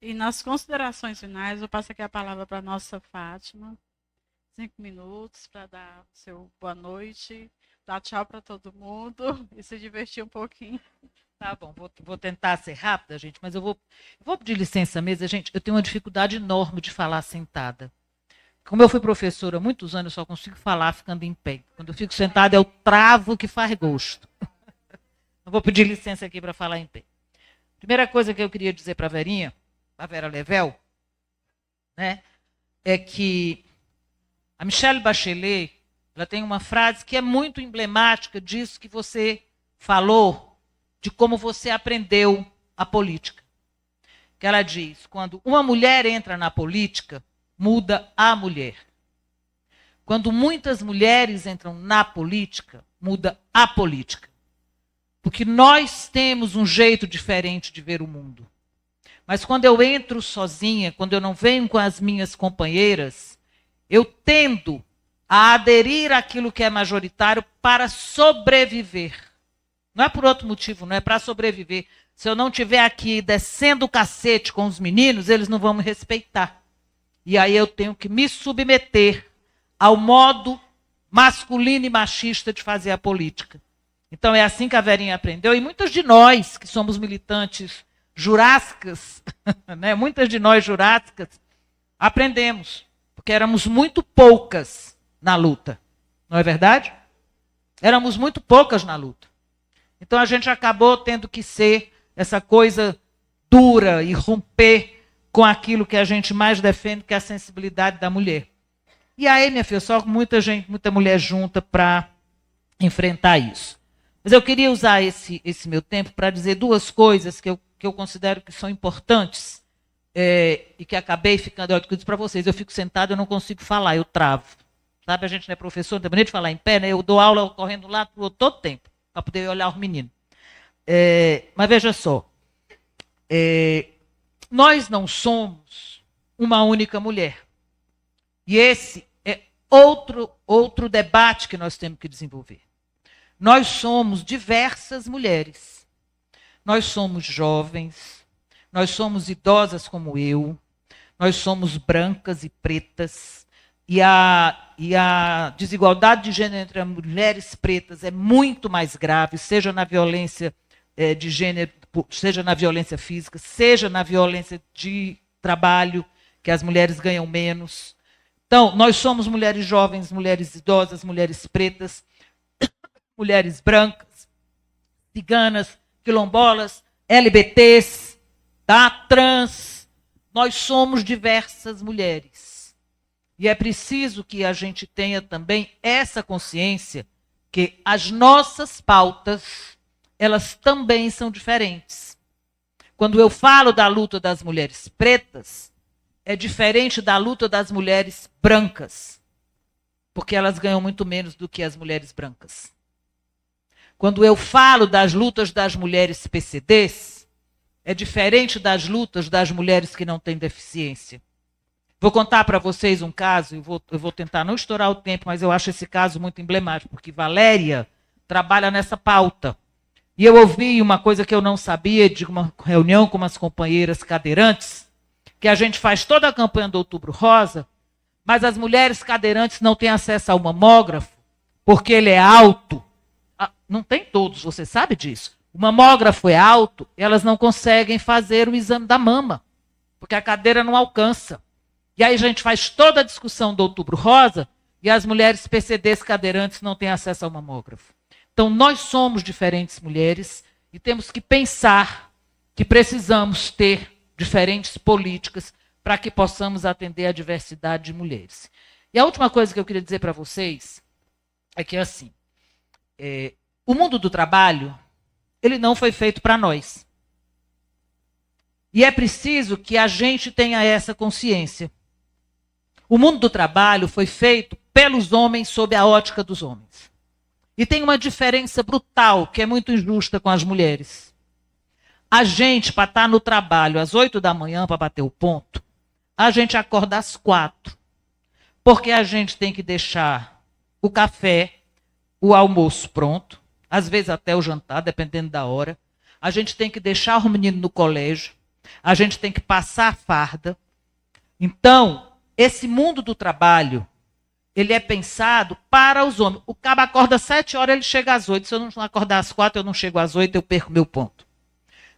E nas considerações finais, eu passo aqui a palavra para a nossa Fátima. 5 minutos para dar o seu boa noite, dar tchau para todo mundo e se divertir um pouquinho. Tá bom, vou tentar ser rápida, gente, mas eu vou pedir licença mesmo, gente. Eu tenho uma dificuldade enorme de falar sentada. Como eu fui professora há muitos anos, eu só consigo falar ficando em pé. Quando eu fico sentada, é o travo que faz gosto. Eu vou pedir licença aqui para falar em pé. Primeira coisa que eu queria dizer para a Verinha, a Vera Level, né, é que a Michelle Bachelet, ela tem uma frase que é muito emblemática disso que você falou, de como você aprendeu a política. Que ela diz: quando uma mulher entra na política, muda a mulher. Quando muitas mulheres entram na política, muda a política. Porque nós temos um jeito diferente de ver o mundo. Mas quando eu entro sozinha, quando eu não venho com as minhas companheiras, eu tendo a aderir àquilo que é majoritário para sobreviver. Não é por outro motivo, não é para sobreviver. Se eu não estiver aqui descendo o cacete com os meninos, eles não vão me respeitar. E aí eu tenho que me submeter ao modo masculino e machista de fazer a política. Então é assim que a Verinha aprendeu. E muitas de nós, que somos militantes jurássicas, né, muitas de nós jurássicas, aprendemos. Porque éramos muito poucas na luta. Não é verdade? Éramos muito poucas na luta. Então a gente acabou tendo que ser essa coisa dura e romper com aquilo que a gente mais defende, que é a sensibilidade da mulher. E aí, minha filha, só muita gente, muita mulher junta para enfrentar isso. Mas eu queria usar esse meu tempo para dizer duas coisas que eu considero que são importantes e que acabei ficando. Eu disse para vocês, eu fico sentada, eu não consigo falar, eu travo. Sabe, a gente não é professor, não tem maneira de falar em pé, né? Eu dou aula correndo lá todo tempo, para poder olhar os meninos. Mas veja só, nós não somos uma única mulher. E esse é outro debate que nós temos que desenvolver. Nós somos diversas mulheres. Nós somos jovens, nós somos idosas como eu, nós somos brancas e pretas, e a desigualdade de gênero entre as mulheres pretas é muito mais grave, seja na violência de gênero, seja na violência física, seja na violência de trabalho, que as mulheres ganham menos. Então, nós somos mulheres jovens, mulheres idosas, mulheres pretas, mulheres brancas, ciganas, quilombolas, LBTs, tá? Trans. Nós somos diversas mulheres. E é preciso que a gente tenha também essa consciência que as nossas pautas, elas também são diferentes. Quando eu falo da luta das mulheres pretas, é diferente da luta das mulheres brancas, porque elas ganham muito menos do que as mulheres brancas. Quando eu falo das lutas das mulheres PCDs, é diferente das lutas das mulheres que não têm deficiência. Vou contar para vocês um caso, eu vou tentar não estourar o tempo, mas eu acho esse caso muito emblemático, porque Valéria trabalha nessa pauta. E eu ouvi uma coisa que eu não sabia de uma reunião com umas companheiras cadeirantes, que a gente faz toda a campanha do Outubro Rosa, mas as mulheres cadeirantes não têm acesso ao mamógrafo, porque ele é alto. Não tem todos, você sabe disso. O mamógrafo é alto, elas não conseguem fazer o exame da mama, porque a cadeira não alcança. E aí a gente faz toda a discussão do Outubro Rosa e as mulheres PCDs cadeirantes não têm acesso ao mamógrafo. Então, nós somos diferentes mulheres e temos que pensar que precisamos ter diferentes políticas para que possamos atender a diversidade de mulheres. E a última coisa que eu queria dizer para vocês é que, assim, o mundo do trabalho, ele não foi feito para nós. E é preciso que a gente tenha essa consciência. O mundo do trabalho foi feito pelos homens sob a ótica dos homens. E tem uma diferença brutal, que é muito injusta com as mulheres. A gente, para estar no trabalho às 8 da manhã, para bater o ponto, a gente acorda às 4. Porque a gente tem que deixar o café, o almoço pronto, às vezes até o jantar, dependendo da hora. A gente tem que deixar o menino no colégio. a gente tem que passar farda. Então, esse mundo do trabalho, ele é pensado para os homens. O cabo acorda às 7 horas, ele chega às 8. Se eu não acordar às 4, eu não chego às 8, eu perco meu ponto.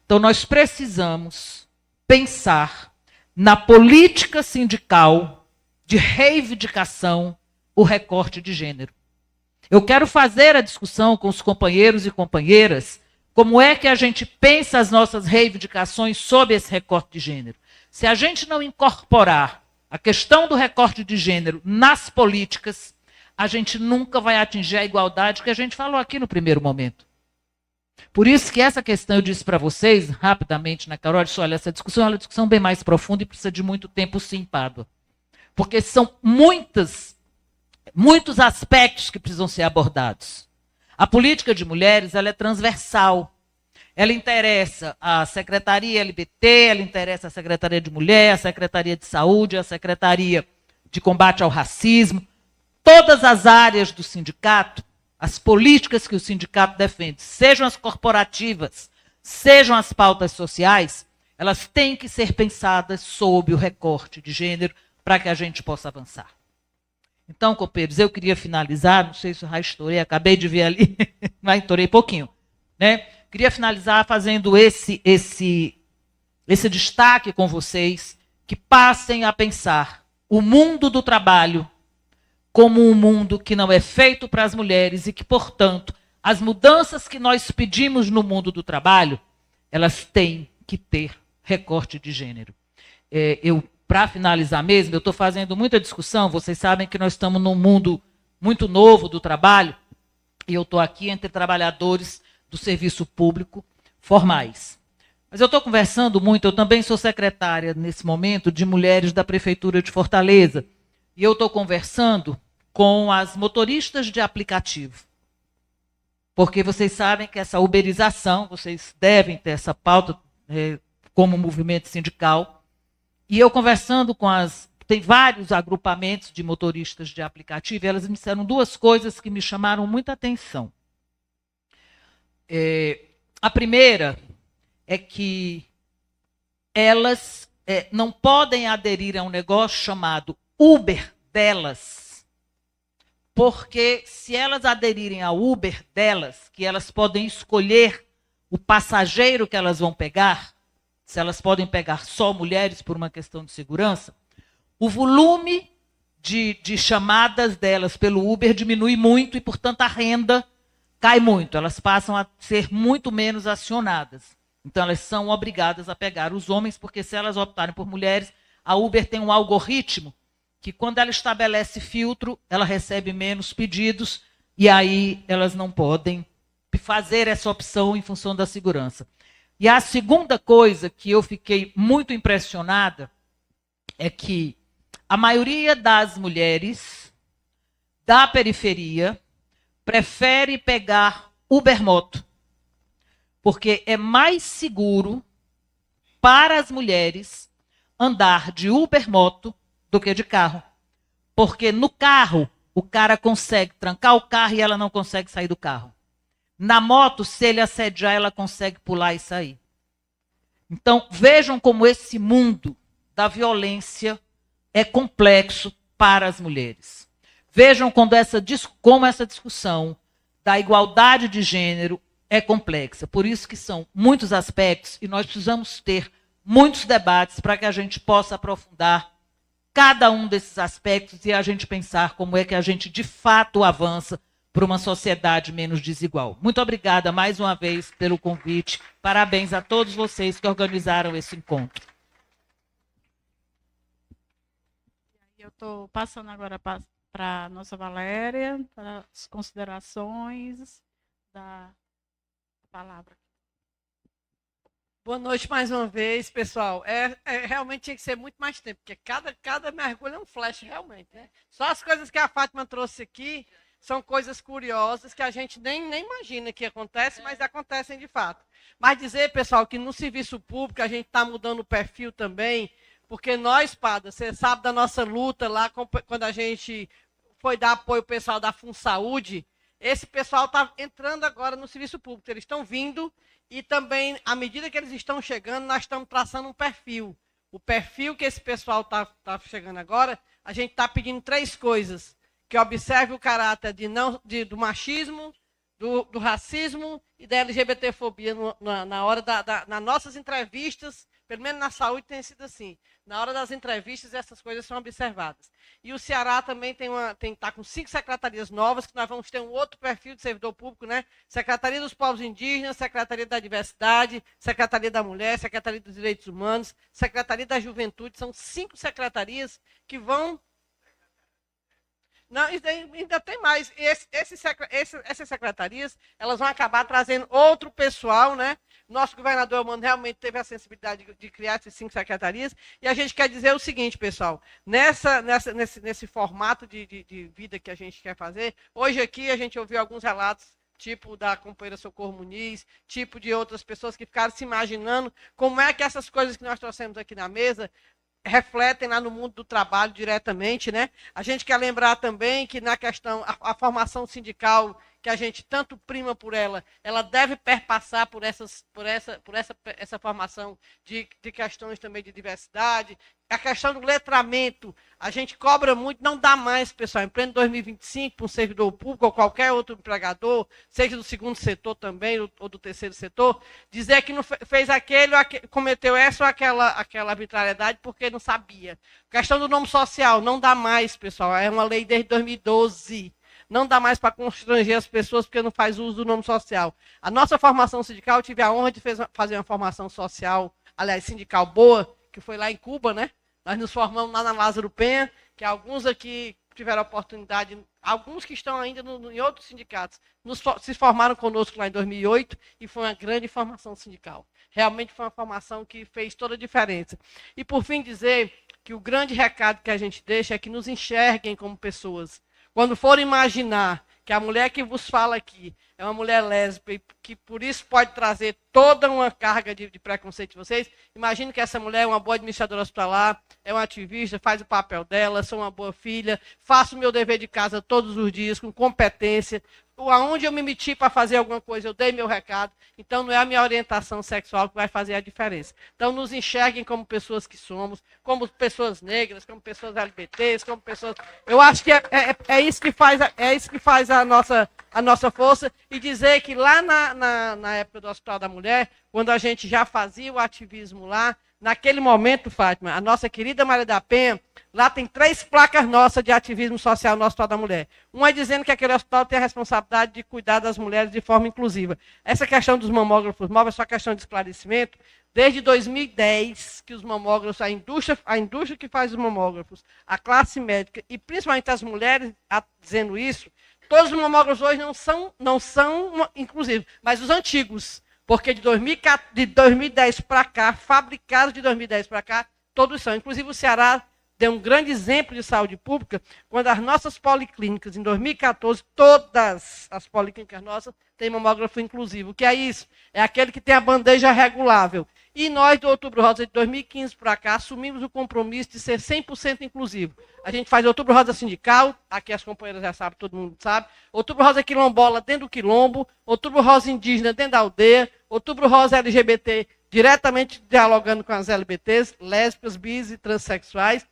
Então, nós precisamos pensar na política sindical de reivindicação, o recorte de gênero. Eu quero fazer a discussão com os companheiros e companheiras, como é que a gente pensa as nossas reivindicações sob esse recorte de gênero. Se a gente não incorporar a questão do recorte de gênero nas políticas, a gente nunca vai atingir a igualdade que a gente falou aqui no primeiro momento. Por isso que essa questão eu disse para vocês, rapidamente, na Carol, olha, essa discussão é uma discussão bem mais profunda e precisa de muito tempo, sim, Pádua. Porque são muitos aspectos que precisam ser abordados. A política de mulheres, ela é transversal. Ela interessa a Secretaria LBT, ela interessa a Secretaria de Mulher, a Secretaria de Saúde, a Secretaria de Combate ao Racismo. Todas as áreas do sindicato, as políticas que o sindicato defende, sejam as corporativas, sejam as pautas sociais, elas têm que ser pensadas sob o recorte de gênero para que a gente possa avançar. Então, companheiros, eu queria finalizar, não sei se eu já estourei, acabei de ver ali, mas estourei pouquinho, né? Queria finalizar fazendo esse destaque com vocês, que passem a pensar o mundo do trabalho como um mundo que não é feito para as mulheres e que, portanto, as mudanças que nós pedimos no mundo do trabalho, elas têm que ter recorte de gênero. Para finalizar mesmo, eu estou fazendo muita discussão, vocês sabem que nós estamos num mundo muito novo do trabalho, e eu estou aqui entre trabalhadores do serviço público formais. Mas eu estou conversando muito, eu também sou secretária, nesse momento, de mulheres da Prefeitura de Fortaleza, e eu estou conversando com as motoristas de aplicativo. Porque vocês sabem que essa uberização, vocês devem ter essa pauta como movimento sindical, e eu conversando com tem vários agrupamentos de motoristas de aplicativo, e elas me disseram duas coisas que me chamaram muita atenção. A primeira é que elas não podem aderir a um negócio chamado Uber delas, porque se elas aderirem ao Uber delas, que elas podem escolher o passageiro que elas vão pegar, se elas podem pegar só mulheres por uma questão de segurança, o volume de chamadas delas pelo Uber diminui muito e, portanto, a renda cai muito. Elas passam a ser muito menos acionadas. Então, elas são obrigadas a pegar os homens, porque se elas optarem por mulheres, a Uber tem um algoritmo que, quando ela estabelece filtro, ela recebe menos pedidos e aí elas não podem fazer essa opção em função da segurança. E a segunda coisa que eu fiquei muito impressionada é que a maioria das mulheres da periferia prefere pegar Ubermoto, porque é mais seguro para as mulheres andar de Ubermoto do que de carro. Porque no carro, o cara consegue trancar o carro e ela não consegue sair do carro. Na moto, se ele assediar, ela consegue pular e sair. Então, vejam como esse mundo da violência é complexo para as mulheres. Vejam como essa discussão da igualdade de gênero é complexa. Por isso que são muitos aspectos e nós precisamos ter muitos debates para que a gente possa aprofundar cada um desses aspectos e a gente pensar como é que a gente de fato avança para uma sociedade menos desigual. Muito obrigada mais uma vez pelo convite. Parabéns a todos vocês que organizaram esse encontro. Eu estou passando agora para a nossa Valéria, para as considerações da palavra. Boa noite mais uma vez, pessoal. Realmente tinha que ser muito mais tempo, porque cada mergulho é um flash, realmente. Né? Só as coisas que a Fátima trouxe aqui são coisas curiosas que a gente nem imagina que acontecem, mas acontecem de fato. Mas dizer, pessoal, que no serviço público a gente está mudando o perfil também, porque nós, Pada, você sabe da nossa luta lá, quando a gente foi dar apoio ao pessoal da FunSaúde, Esse pessoal está entrando agora no serviço público, eles estão vindo e também, à medida que eles estão chegando, nós estamos traçando um perfil. O perfil que esse pessoal está chegando agora, a gente está pedindo 3 coisas, que observe o caráter do machismo, do racismo e da LGBTfobia nas nossas entrevistas, pelo menos na saúde tem sido assim. Na hora das entrevistas, essas coisas são observadas. E o Ceará também está com 5 secretarias novas, que nós vamos ter um outro perfil de servidor público, né? Secretaria dos Povos Indígenas, Secretaria da Diversidade, Secretaria da Mulher, Secretaria dos Direitos Humanos, Secretaria da Juventude. São 5 secretarias que vão... Não, ainda tem mais. Essas secretarias, elas vão acabar trazendo outro pessoal, né? Nosso governador Elmano realmente teve a sensibilidade de criar essas 5 secretarias. E a gente quer dizer o seguinte, pessoal, nesse formato de vida que a gente quer fazer, hoje aqui a gente ouviu alguns relatos, tipo da companheira Socorro Muniz, tipo de outras pessoas que ficaram se imaginando como é que essas coisas que nós trouxemos aqui na mesa refletem lá no mundo do trabalho diretamente, né? A gente quer lembrar também que na questão, a formação sindical, que a gente tanto prima por ela deve perpassar por essa formação de questões também de diversidade. A questão do letramento, a gente cobra muito, não dá mais, pessoal, em pleno 2025, para um servidor público ou qualquer outro empregador, seja do segundo setor também, ou do terceiro setor, dizer que não fez cometeu essa ou aquela arbitrariedade porque não sabia. A questão do nome social, não dá mais, pessoal, é uma lei desde 2012. Não dá mais para constranger as pessoas porque não faz uso do nome social. A nossa formação sindical, eu tive a honra de fazer uma formação social, aliás, sindical boa, que foi lá em Cuba, né? Nós nos formamos lá na Lázaro Penha, que alguns aqui tiveram a oportunidade, alguns que estão ainda em outros sindicatos, se formaram conosco lá em 2008 e foi uma grande formação sindical. Realmente foi uma formação que fez toda a diferença. E, por fim, dizer que o grande recado que a gente deixa é que nos enxerguem como pessoas. Quando for imaginar que a mulher que vos fala aqui é uma mulher lésbica e que por isso pode trazer toda uma carga de preconceito de vocês, imagine que essa mulher é uma boa administradora hospitalar, é uma ativista, faz o papel dela, sou uma boa filha, faço o meu dever de casa todos os dias, com competência. Aonde eu me meti para fazer alguma coisa, eu dei meu recado. Então, não é a minha orientação sexual que vai fazer a diferença. Então, nos enxerguem como pessoas que somos, como pessoas negras, como pessoas LGBTs, como pessoas... Eu acho que é isso que faz a nossa força. E dizer que lá na época do Hospital da Mulher, quando a gente já fazia o ativismo lá, naquele momento, Fátima, a nossa querida Maria da Penha, lá tem 3 placas nossas de ativismo social no Hospital da Mulher. Uma é dizendo que aquele hospital tem a responsabilidade de cuidar das mulheres de forma inclusiva. Essa questão dos mamógrafos móveis é só questão de esclarecimento. Desde 2010, que os mamógrafos, a indústria que faz os mamógrafos, a classe médica e principalmente as mulheres dizendo isso, todos os mamógrafos hoje não são inclusivos, mas os antigos. Porque de 2010 para cá, fabricados de 2010 para cá, todos são. Inclusive o Ceará deu um grande exemplo de saúde pública, quando as nossas policlínicas, em 2014, todas as policlínicas nossas têm mamógrafo inclusivo. O que é isso? É aquele que tem a bandeja regulável. E nós, do Outubro Rosa, de 2015 para cá, assumimos o compromisso de ser 100% inclusivo. A gente faz Outubro Rosa sindical, aqui as companheiras já sabem, todo mundo sabe. Outubro Rosa quilombola dentro do quilombo, Outubro Rosa indígena dentro da aldeia, Outubro Rosa LGBT diretamente dialogando com as LGBTs, lésbicas, bis e transexuais.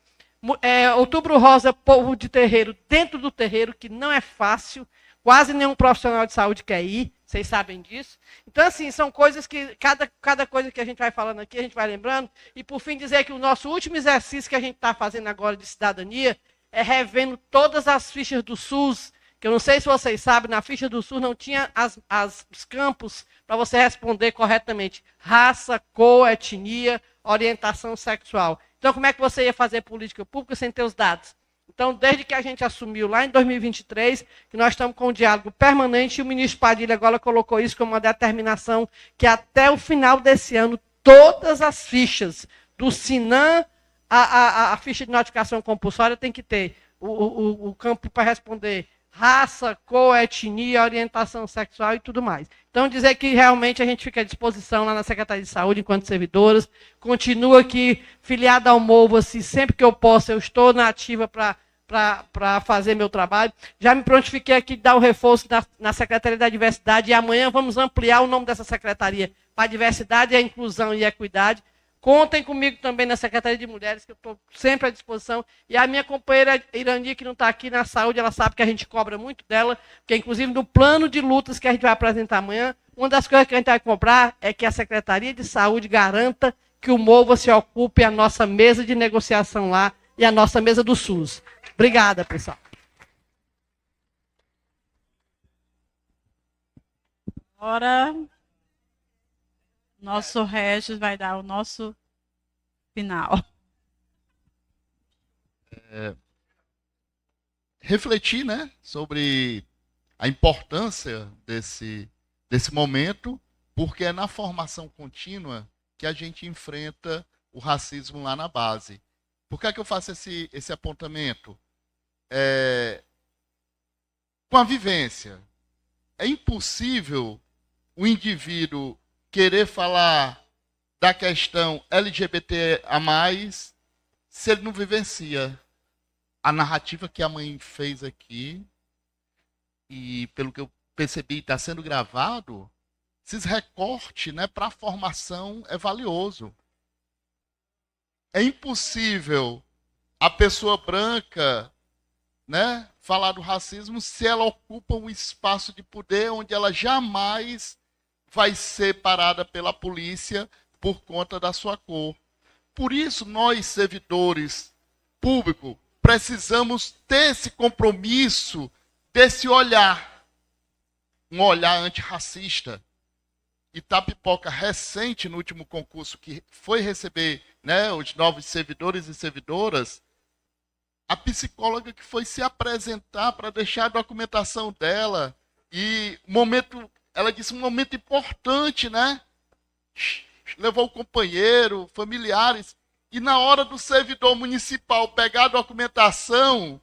Outubro Rosa, povo de terreiro, dentro do terreiro, que não é fácil, quase nenhum profissional de saúde quer ir, vocês sabem disso. Então, assim, são coisas que, cada coisa que a gente vai falando aqui, a gente vai lembrando, e por fim dizer que o nosso último exercício que a gente está fazendo agora de cidadania é revendo todas as fichas do SUS, que eu não sei se vocês sabem, na ficha do SUS não tinha os campos para você responder corretamente. Raça, cor, etnia, orientação sexual. Então, como é que você ia fazer política pública sem ter os dados? Então, desde que a gente assumiu lá em 2023, que nós estamos com um diálogo permanente, e o ministro Padilha agora colocou isso como uma determinação que até o final desse ano, todas as fichas do SINAM, a ficha de notificação compulsória tem que ter o campo para responder raça, cor, etnia, orientação sexual e tudo mais. Então, dizer que realmente a gente fica à disposição lá na Secretaria de Saúde, enquanto servidoras. Continua aqui, filiada ao MOVA, se sempre que eu posso, eu estou na ativa para para fazer meu trabalho. Já me prontifiquei aqui de dar o reforço na Secretaria da Diversidade e amanhã vamos ampliar o nome dessa secretaria para a diversidade, a inclusão e a equidade. Contem comigo também na Secretaria de Mulheres, que eu estou sempre à disposição. E a minha companheira Irani, que não está aqui na saúde, ela sabe que a gente cobra muito dela, porque inclusive no plano de lutas que a gente vai apresentar amanhã, uma das coisas que a gente vai cobrar é que a Secretaria de Saúde garanta que o MOVA se ocupe a nossa mesa de negociação lá e a nossa mesa do SUS. Obrigada, pessoal. Agora, nosso Regis vai dar o nosso final. Refletir, né, sobre a importância desse momento, porque é na formação contínua que a gente enfrenta o racismo lá na base. Por que é que eu faço esse apontamento? Com a vivência. É impossível o indivíduo querer falar da questão LGBT a mais se ele não vivencia. A narrativa que a mãe fez aqui, e pelo que eu percebi, está sendo gravado, esses recortes, né, para a formação é valioso. É impossível a pessoa branca, né, falar do racismo se ela ocupa um espaço de poder onde ela jamais vai ser parada pela polícia por conta da sua cor. Por isso, nós, servidores públicos, precisamos ter esse compromisso, desse olhar, um olhar antirracista. Itapipoca, recente, no último concurso, que foi receber, né, os novos servidores e servidoras, a psicóloga que foi se apresentar para deixar a documentação dela, e ela disse um momento importante, né? Levou o companheiro, familiares, e na hora do servidor municipal pegar a documentação,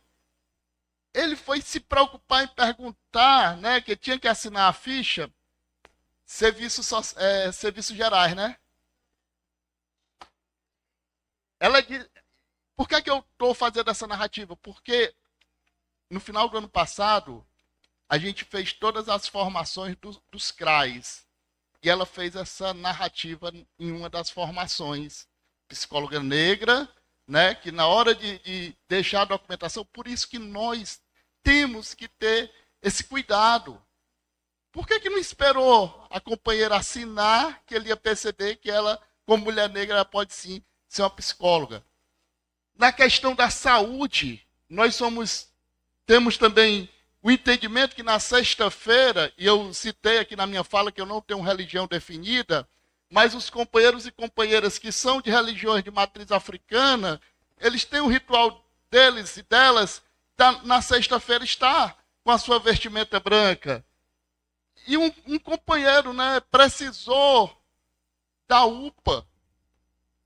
ele foi se preocupar em perguntar, né, que tinha que assinar a ficha, serviços gerais, né? Ela diz, por que eu estou fazendo essa narrativa? Porque no final do ano passado, a gente fez todas as formações dos CRAs. E ela fez essa narrativa em uma das formações. Psicóloga negra, né, que na hora de deixar a documentação, por isso que nós temos que ter esse cuidado. Por que não esperou a companheira assinar, que ele ia perceber que ela, como mulher negra, ela pode sim ser uma psicóloga? Na questão da saúde, nós temos também o entendimento que na sexta-feira, e eu citei aqui na minha fala que eu não tenho religião definida, mas os companheiros e companheiras que são de religiões de matriz africana, eles têm o ritual deles e delas, na sexta-feira está com a sua vestimenta branca. E um companheiro, né, precisou da UPA.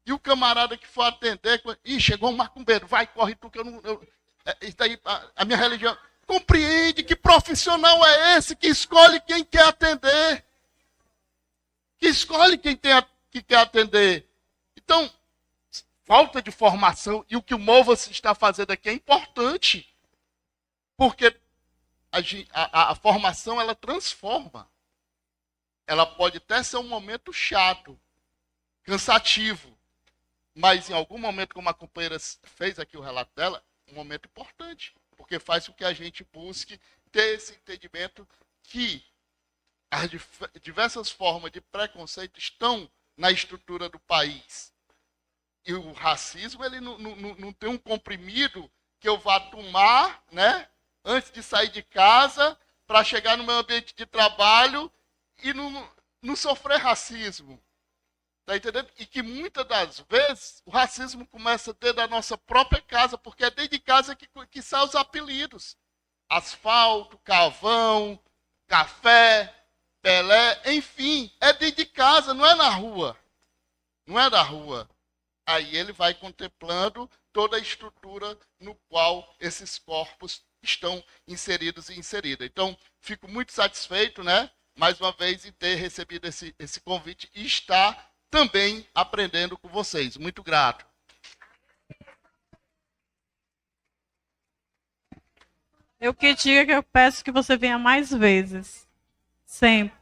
E o camarada que foi atender, chegou um macumbeiro, vai, corre tu, que eu não... isso aí, a minha religião... Compreende que profissional é esse que escolhe quem quer atender? Que escolhe quem que quer atender? Então, falta de formação, e o que o MOVA-se está fazendo aqui é importante, porque a formação, ela transforma. Ela pode até ser um momento chato, cansativo, mas em algum momento, como a companheira fez aqui o relato dela, um momento importante, porque faz com que a gente busque ter esse entendimento que as diversas formas de preconceito estão na estrutura do país. E o racismo, ele não tem um comprimido que eu vá tomar, né, antes de sair de casa, para chegar no meu ambiente de trabalho e não sofrer racismo. Está entendendo? E que muitas das vezes o racismo começa dentro da nossa própria casa, porque é dentro de casa que saem os apelidos. Asfalto, carvão, café, Pelé, enfim, é dentro de casa, não é na rua. Não é na rua. Aí ele vai contemplando toda a estrutura no qual esses corpos estão inseridos e inseridas. Então, fico muito satisfeito, né, mais uma vez, em ter recebido esse convite e estar também aprendendo com vocês. Muito grato. Eu que diga que eu peço que você venha mais vezes. Sempre.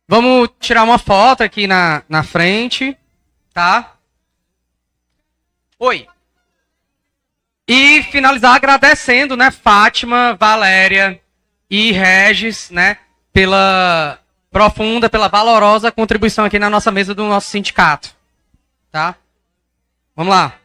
Vamos tirar uma foto aqui na frente, tá? Oi. E finalizar agradecendo, né, Fátima, Valéria e Regis, né, pela profunda, pela valorosa contribuição aqui na nossa mesa do nosso sindicato, tá? Vamos lá.